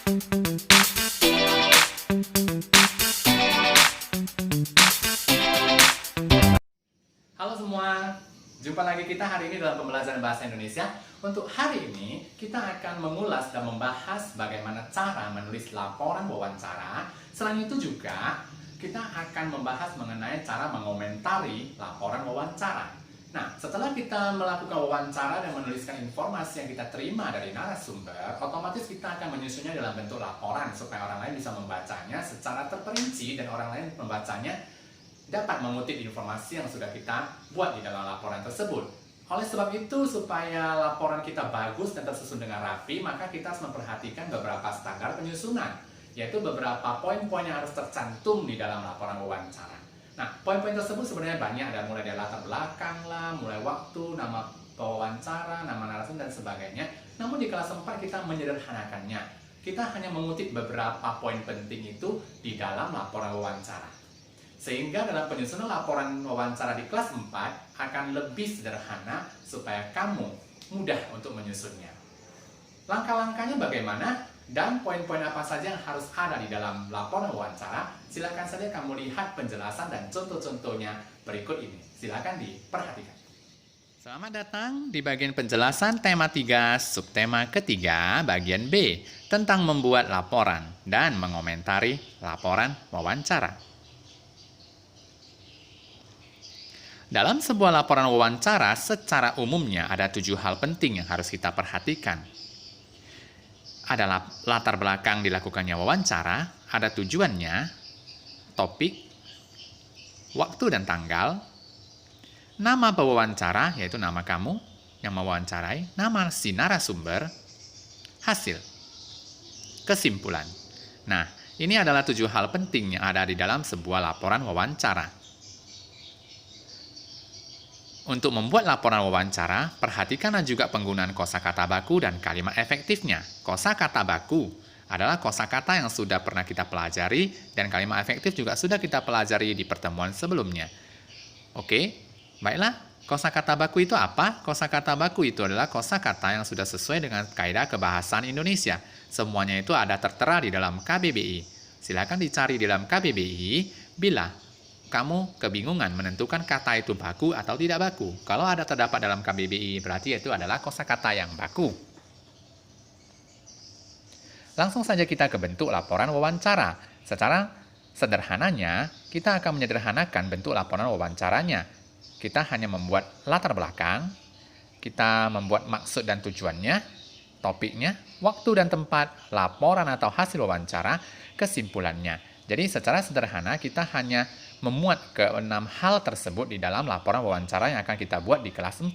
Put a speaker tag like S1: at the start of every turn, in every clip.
S1: Halo semua, jumpa lagi kita hari ini dalam pembelajaran bahasa Indonesia. Untuk hari ini, kita akan mengulas dan membahas bagaimana cara menulis laporan wawancara. Selain itu juga, kita akan membahas mengenai cara mengomentari laporan wawancara. Nah, setelah kita melakukan wawancara dan menuliskan informasi yang kita terima dari narasumber, otomatis kita akan menyusunnya dalam bentuk laporan supaya orang lain bisa membacanya secara terperinci dan orang lain membacanya dapat mengutip informasi yang sudah kita buat di dalam laporan tersebut. Oleh sebab itu, supaya laporan kita bagus dan tersusun dengan rapi, maka kita harus memperhatikan beberapa standar penyusunan, yaitu beberapa poin-poin yang harus tercantum di dalam laporan wawancara. Nah, poin-poin tersebut sebenarnya banyak, ada mulai dari latar belakang lah, mulai waktu, nama pewawancara, nama narasumber, dan sebagainya. Namun di kelas 4 kita menyederhanakannya. Kita hanya mengutip beberapa poin penting itu di dalam laporan wawancara. Sehingga dalam penyusunan laporan wawancara di kelas 4 akan lebih sederhana supaya kamu mudah untuk menyusunnya. Langkah-langkahnya bagaimana dan poin-poin apa saja yang harus ada di dalam laporan wawancara, silakan saja kamu lihat penjelasan dan contoh-contohnya berikut ini. Silakan diperhatikan. Selamat datang di bagian penjelasan tema 3, subtema ketiga, bagian B, tentang membuat laporan dan mengomentari laporan wawancara. Dalam sebuah laporan wawancara, secara umumnya ada 7 hal penting yang harus kita perhatikan. Ada latar belakang dilakukannya wawancara, ada tujuannya, topik, waktu dan tanggal, nama pewawancara, yaitu nama kamu yang mewawancarai, nama si narasumber, hasil, kesimpulan. Nah, ini adalah 7 hal penting yang ada di dalam sebuah laporan wawancara. Untuk membuat laporan wawancara, perhatikanlah juga penggunaan kosakata baku dan kalimat efektifnya. Kosakata baku adalah kosakata yang sudah pernah kita pelajari dan kalimat efektif juga sudah kita pelajari di pertemuan sebelumnya. Oke, baiklah. Kosakata baku itu apa? Kosakata baku itu adalah kosakata yang sudah sesuai dengan kaidah kebahasaan Indonesia. Semuanya itu ada tertera di dalam KBBI. Silakan dicari di dalam KBBI bila kamu kebingungan menentukan kata itu baku atau tidak baku. Kalau ada terdapat dalam KBBI, berarti itu adalah kosakata yang baku. Langsung saja kita ke bentuk laporan wawancara. Secara sederhananya, kita akan menyederhanakan bentuk laporan wawancaranya. Kita hanya membuat latar belakang, kita membuat maksud dan tujuannya, topiknya, waktu dan tempat, laporan atau hasil wawancara, kesimpulannya. Jadi secara sederhana kita hanya memuat ke-6 hal tersebut di dalam laporan wawancara yang akan kita buat di kelas 4.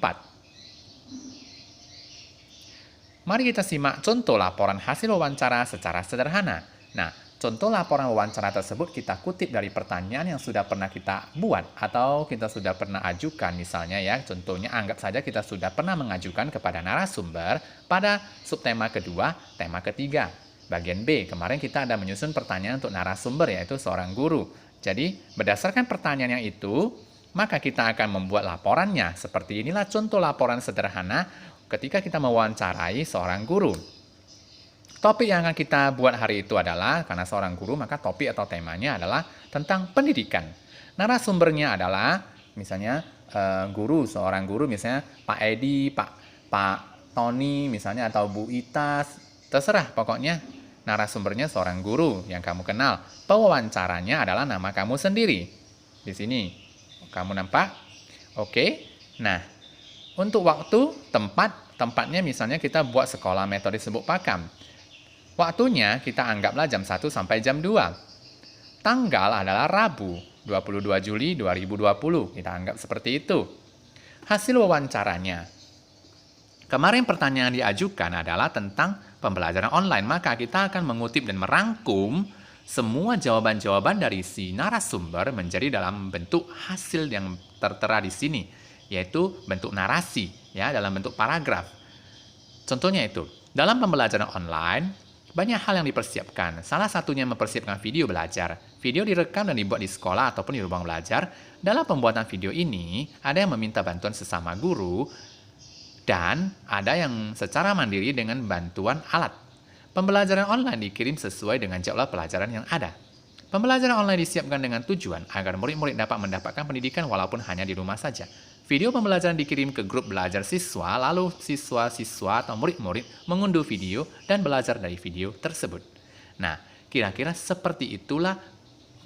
S1: Mari kita simak contoh laporan hasil wawancara secara sederhana. Nah, contoh laporan wawancara tersebut kita kutip dari pertanyaan yang sudah pernah kita buat atau kita sudah pernah ajukan. Misalnya ya, contohnya anggap saja kita sudah pernah mengajukan kepada narasumber pada subtema kedua, tema ketiga. Bagian B, kemarin kita ada menyusun pertanyaan untuk narasumber yaitu seorang guru. Jadi, berdasarkan pertanyaan yang itu, maka kita akan membuat laporannya. Seperti inilah contoh laporan sederhana ketika kita mewawancarai seorang guru. Topik yang akan kita buat hari itu adalah, karena seorang guru, maka topik atau temanya adalah tentang pendidikan. Narasumbernya adalah, misalnya guru, seorang guru, misalnya Pak Edi, Pak Tony, misalnya, atau Bu Itas, terserah pokoknya. Narasumbernya seorang guru yang kamu kenal. Pewawancaranya adalah nama kamu sendiri. Di sini. Kamu nampak? Oke. Nah, untuk waktu, tempatnya misalnya kita buat sekolah metode sebut pakam. Waktunya kita anggaplah jam 1 sampai jam 2. Tanggal adalah Rabu, 22 Juli 2020. Kita anggap seperti itu. Hasil wawancaranya. Kemarin pertanyaan yang diajukan adalah tentang pembelajaran online, maka kita akan mengutip dan merangkum semua jawaban-jawaban dari si narasumber menjadi dalam bentuk hasil yang tertera di sini, yaitu bentuk narasi, ya, dalam bentuk paragraf. Contohnya itu, dalam pembelajaran online, banyak hal yang dipersiapkan. Salah satunya mempersiapkan video belajar. Video direkam dan dibuat di sekolah ataupun di ruang belajar. Dalam pembuatan video ini, ada yang meminta bantuan sesama guru, dan ada yang secara mandiri dengan bantuan alat. Pembelajaran online dikirim sesuai dengan jadwal pelajaran yang ada. Pembelajaran online disiapkan dengan tujuan agar murid-murid dapat mendapatkan pendidikan walaupun hanya di rumah saja. Video pembelajaran dikirim ke grup belajar siswa, lalu siswa-siswa atau murid-murid mengunduh video dan belajar dari video tersebut. Nah, kira-kira seperti itulah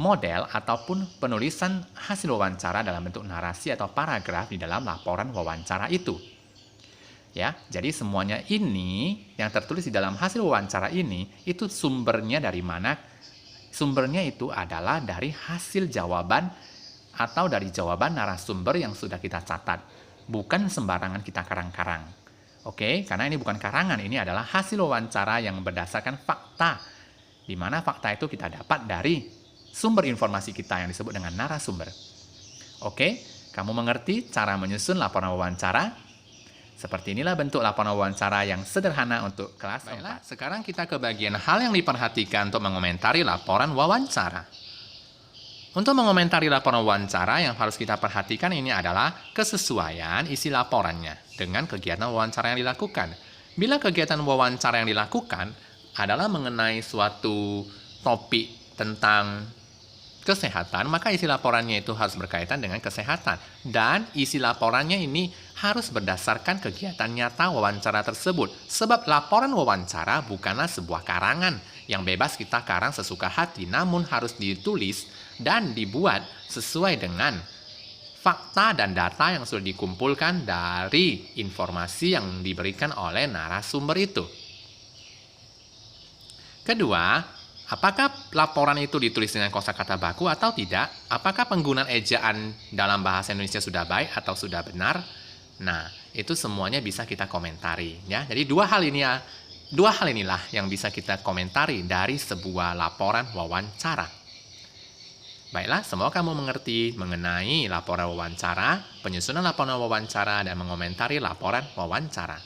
S1: model ataupun penulisan hasil wawancara dalam bentuk narasi atau paragraf di dalam laporan wawancara itu. Ya, jadi semuanya ini yang tertulis di dalam hasil wawancara ini itu sumbernya dari mana? Sumbernya itu adalah dari hasil jawaban atau dari jawaban narasumber yang sudah kita catat. Bukan sembarangan kita karang-karang. Oke, karena ini bukan karangan, ini adalah hasil wawancara yang berdasarkan fakta. Di mana fakta itu kita dapat dari sumber informasi kita yang disebut dengan narasumber. Oke, kamu mengerti cara menyusun laporan wawancara? Seperti inilah bentuk laporan wawancara yang sederhana untuk kelas 4. Sekarang kita ke bagian hal yang diperhatikan untuk mengomentari laporan wawancara. Untuk mengomentari laporan wawancara yang harus kita perhatikan ini adalah kesesuaian isi laporannya dengan kegiatan wawancara yang dilakukan. Bila kegiatan wawancara yang dilakukan adalah mengenai suatu topik tentang kesehatan, maka isi laporannya itu harus berkaitan dengan kesehatan. Dan isi laporannya ini harus berdasarkan kegiatan nyata wawancara tersebut. Sebab laporan wawancara bukanlah sebuah karangan yang bebas kita karang sesuka hati, namun harus ditulis dan dibuat sesuai dengan fakta dan data yang sudah dikumpulkan dari informasi yang diberikan oleh narasumber itu. Kedua, apakah laporan itu ditulis dengan kosakata baku atau tidak? Apakah penggunaan ejaan dalam bahasa Indonesia sudah baik atau sudah benar? Nah, itu semuanya bisa kita komentari, ya. Jadi dua hal inilah yang bisa kita komentari dari sebuah laporan wawancara. Baiklah, semoga kamu mengerti mengenai laporan wawancara, penyusunan laporan wawancara, dan mengomentari laporan wawancara.